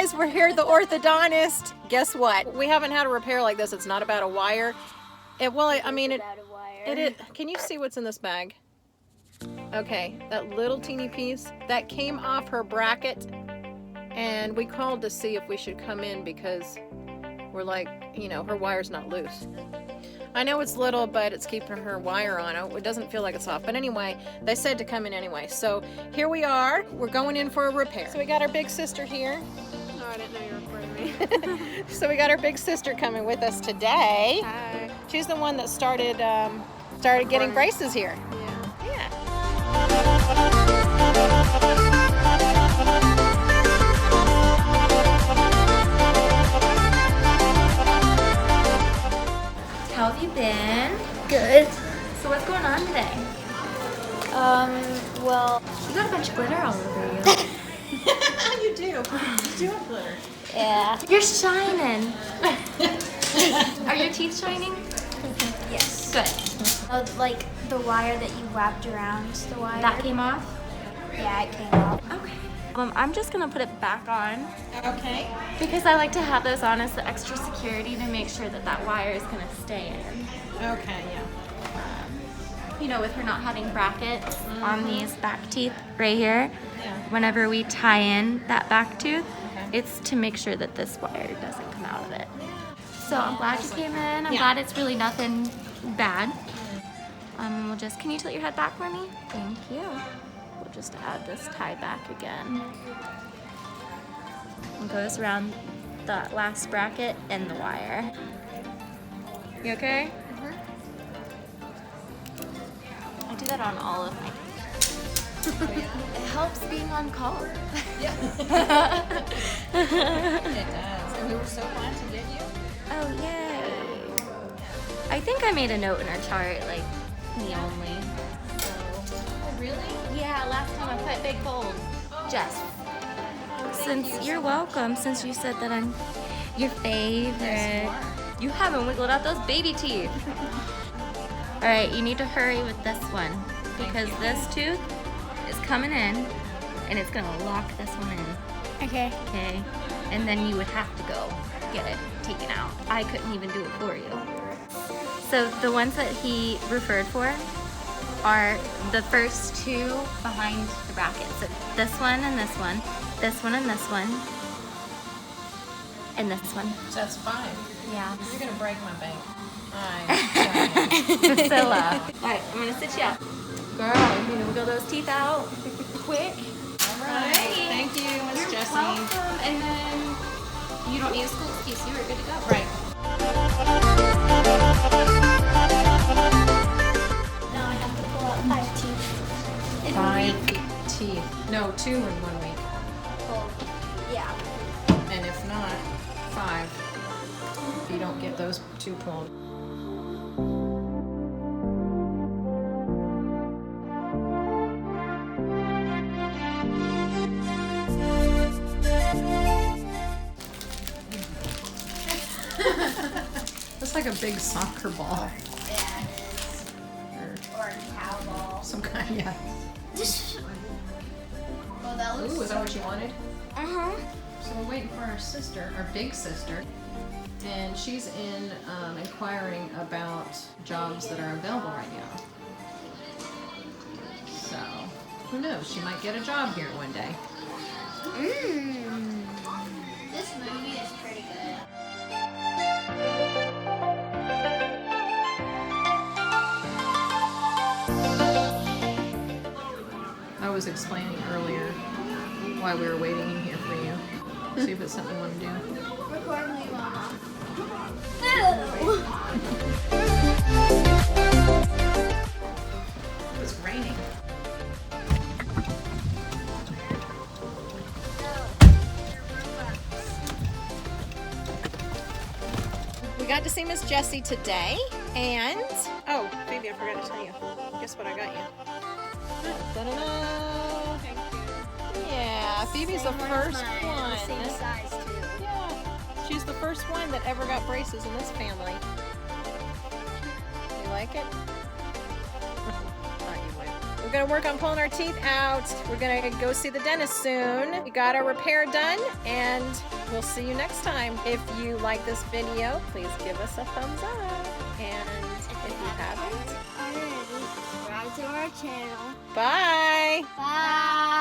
guys, we're here at the orthodontist. Guess what? We haven't had a repair like this. It's not about a wire. It can you see what's in this bag? Okay, that little teeny piece that came off her bracket, and we called to see if we should come in because we're like, you know, her wire's not loose. I know it's little, but it's keeping her wire on. It doesn't feel like it's off. But anyway, they said to come in anyway. So here we are. We're going in for a repair. So we got our big sister here. Oh, I didn't know you were recording me. So we got our big sister coming with us today. Hi. She's the one that started getting braces here. Yeah. How have you been? Good. So what's going on today? Well, You got a bunch of glitter all over you. You do. You do have glitter. yeah. You're shining. Are your teeth shining? Yes. Good. Like the wire that you wrapped around the wire. That came off? Yeah, it came off. Okay. I'm just gonna put it back on Okay. because I like to have those on as the extra security to make sure that that wire is gonna stay in. Okay, yeah. You know, with her not having brackets on these back teeth right here, whenever we tie in that back tooth, it's to make sure that this wire doesn't come out of it. So I'm glad you came in. I'm glad it's really nothing bad. Can you tilt your head back for me? Thank you. We'll just add this tie back again. It goes around the last bracket and the wire. You okay? I do that on all of my It helps being on call. It does. And we were so glad to get you. Oh, yay. I think I made a note in our chart, like, me only. So. Oh, really? Yeah, last time I put big bold. Jess. You're welcome, since you said that I'm your favorite. You haven't wiggled out those baby teeth. All right, you need to hurry with this one because this tooth is coming in and it's gonna lock this one in. Okay. Okay, and then you would have to go get it taken out. I couldn't even do it for you. So the ones that he referred for are the first two behind the bracket. So this one and this one, this one and this one, and this one. So that's 5. Yeah. You're going to break my bank. Priscilla. All right, I'm gonna sit you up. Girl, you gonna wiggle those teeth out quick. All right. Thank you, Miss You're Jessie. welcome. And then you don't need a school excuse. You are good to go. Right. Now I have to pull out 5 teeth. 5 teeth. No, 2 in 1 week. Well, yeah. And if not, 5. If you don't get those 2 pulled. Looks like a big soccer ball. Yeah. Or a cow ball. Some kind, yeah. Well, that looks. Ooh, is that what you wanted? Uh-huh. So we're waiting for our sister, our big sister, and she's in inquiring about jobs that are available right now. So, who knows? She might get a job here one day. This movie is pretty good. I was explaining earlier why we were waiting in here for you. See if it's something you want to do. Record me, Mama. It was raining. We got to see Miss Jessie today, and oh, baby, I forgot to tell you. Guess what I got you? Ta-da-da! Thank you. Yeah, Phoebe's the first Same one. size, too. Yeah, she's the first one that ever got braces in this family. You like it? Thought you would. We're gonna work on pulling our teeth out. We're gonna go see the dentist soon. We got our repair done, and we'll see you next time. If you like this video, please give us a thumbs up. And if you haven't, Already, subscribe to our channel. bye. Bye.